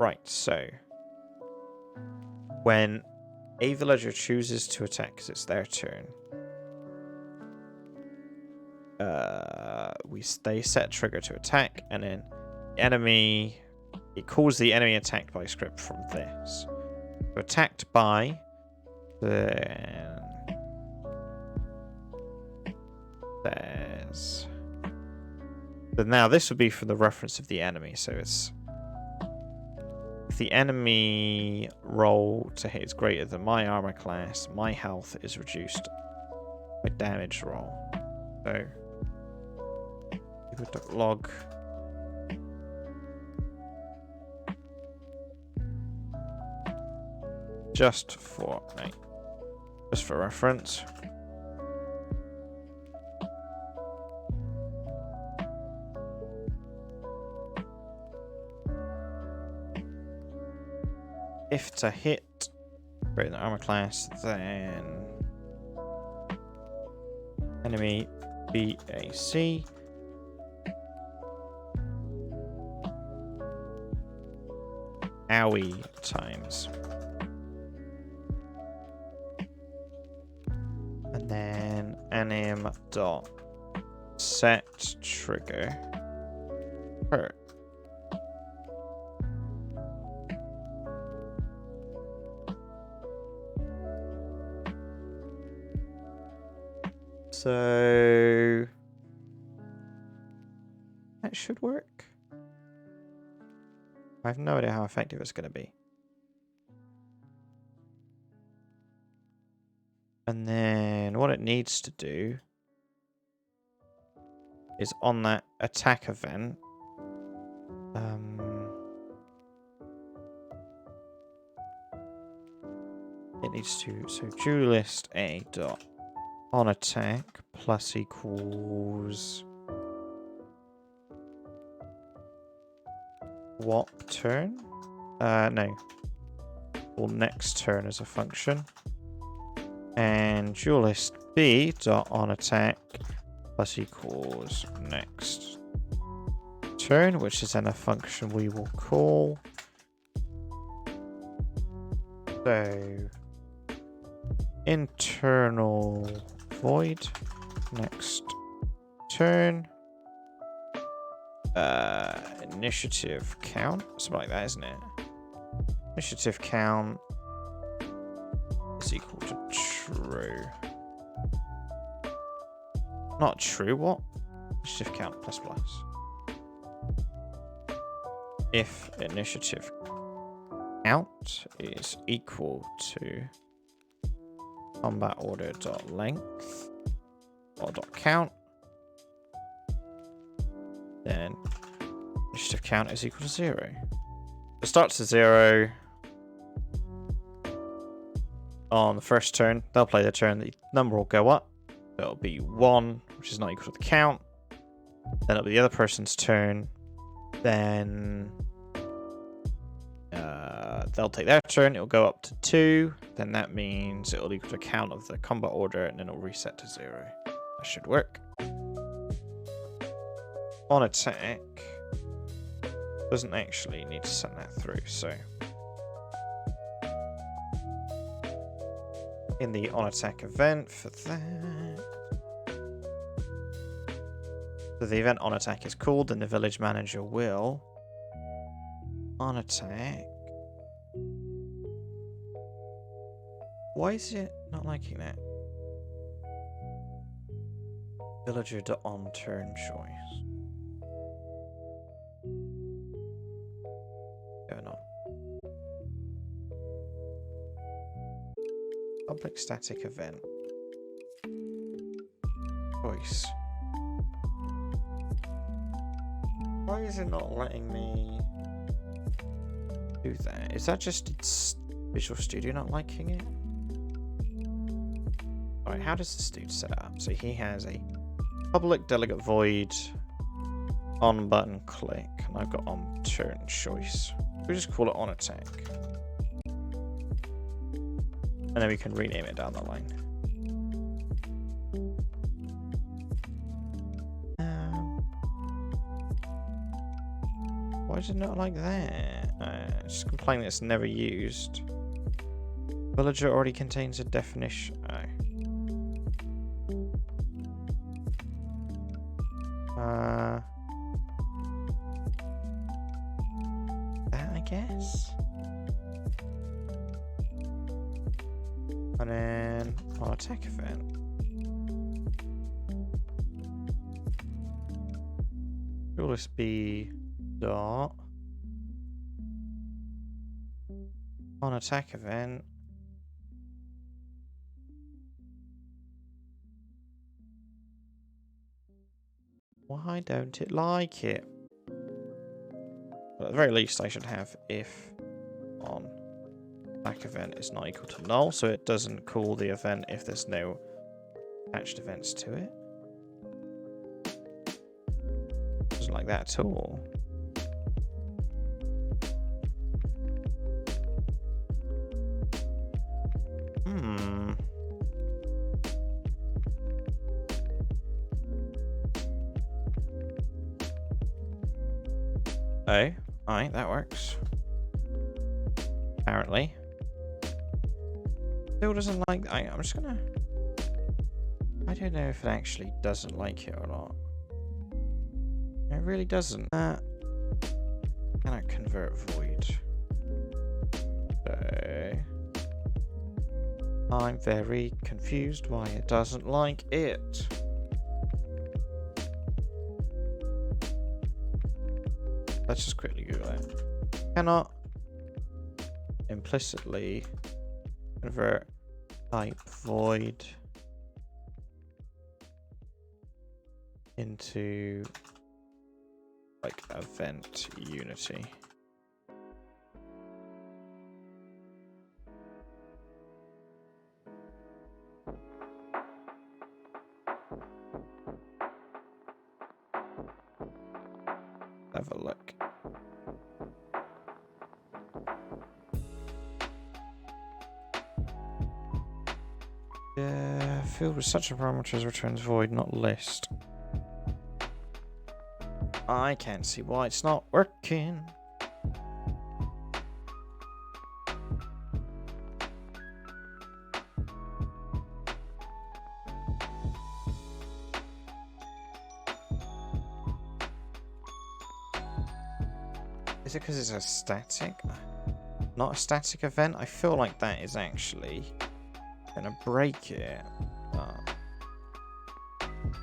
Right, so when a villager chooses to attack because it's their turn, they set a trigger to attack, and then the enemy, it calls the enemy attacked by script from this. So attacked by, then there's. But now this would be for the reference of the enemy, so it's if the enemy roll to hit is greater than my armor class, my health is reduced by damage roll. So log just for reference. If to hit greater than armor class, then enemy BAC owie times. And then anim dot set trigger hurt. So that should work. I have no idea how effective it's going to be. And then what it needs to do is on that attack event, it needs to, so duelist a dot on attack plus equals what turn? No. Or next turn as a function. And duelist B dot on attack plus equals next turn, which is then a function we will call. So internal void next turn initiative count, something like that, isn't it? Initiative count is equal to true. Not true, what? Initiative count plus plus. If initiative count is equal to combat order dot length or dot count, then initiative count is equal to 0. It starts at 0 on the first turn. They'll play their turn. The number will go up. It'll be 1, which is not equal to the count. Then it'll be the other person's turn. Then they'll take their turn. It'll go up to 2. Then that means it'll equal the count of the combat order, and then it'll reset to 0. That should work. On attack, doesn't actually need to send that through. So in the on attack event for that, so the event on attack is called, and the village manager will on attack. Why is it not liking that? Villager to on turn choice. Going on. Public static event. Choice. Why is it not letting me do that? Is that just its Visual Studio not liking it? Alright, how does this dude set it up? So he has a public delegate void on button click, and I've got on turn choice. We just call it on attack. And then we can rename it down the line. Why is it not like that? Just complain that it's never used. Villager already contains a definition. That I guess. And then on attack event. Will this be dot on attack event? Why don't it like it? But at the very least I should have if on attack event is not equal to null, so it doesn't call the event if there's no attached events to it. Doesn't like that at all. Oh, alright, that works. Apparently. Still doesn't like... I'm just gonna... I don't know if it actually doesn't like it or not. It really doesn't. Can I convert void? So... I'm very confused why it doesn't like it. Let's just quickly Google it. Cannot implicitly convert type void into like event unity. Have a look. Field with such a parameter returns void, not list. I can't see why it's not working. Is it because it's a static? Not a static event? I feel like that is actually gonna break it.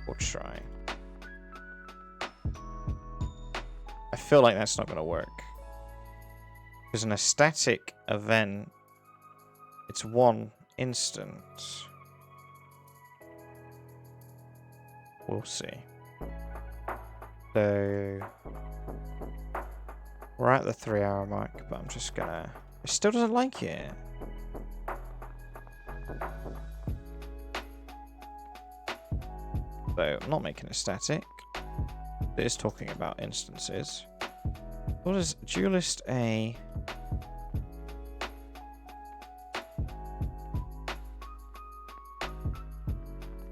We'll try. I feel like that's not gonna work. Because in a static event, it's one instance. We'll see. So we're at the 3-hour mark, but I'm just gonna... It still doesn't like it. So I'm not making it static. It is talking about instances. What is dualist a...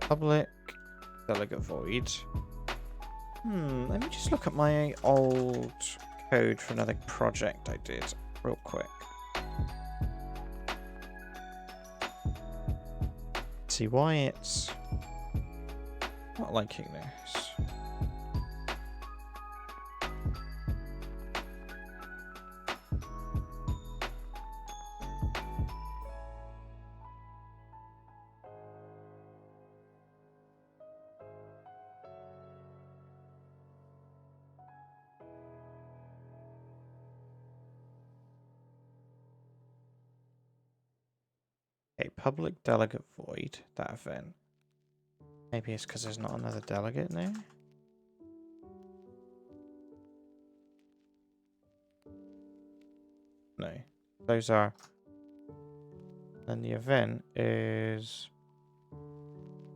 Public delegate void. Let me just look at my old code for another project I did real quick. See why it's not liking this. Okay, public delegate void, that event. Maybe it's because there's not another delegate there. No. Those are... And the event is...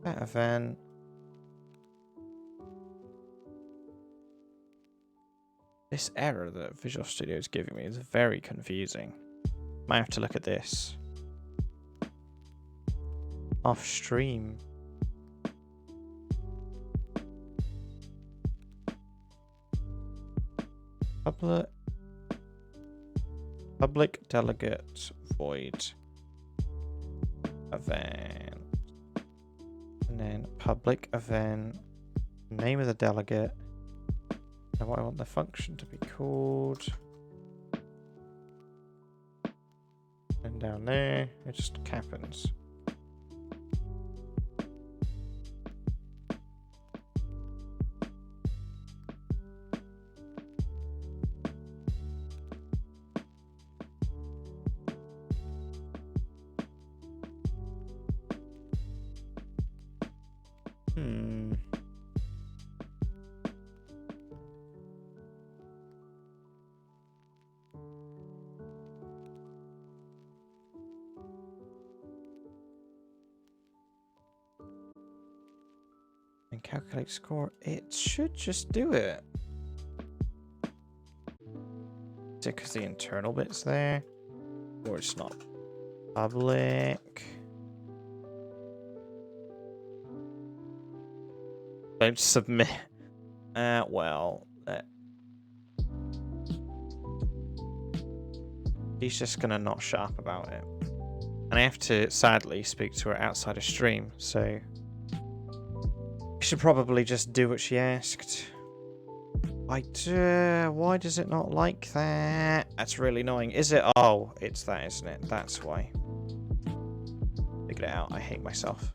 That event... This error that Visual Studio is giving me is very confusing. Might have to look at this. Off stream. Public delegate void event. And then public event. Name of the delegate. And what I want the function to be called. And down there, it just happens. And calculate score. It should just do it. Is it because the internal bit's there? Or it's not public? Don't submit. Well, she's just gonna not shut up about it. And I have to, sadly, speak to her outside of stream, so I should probably just do what she asked. Why does it not like that? That's really annoying. Is it? Oh, it's that, isn't it? That's why. Figured it out. I hate myself.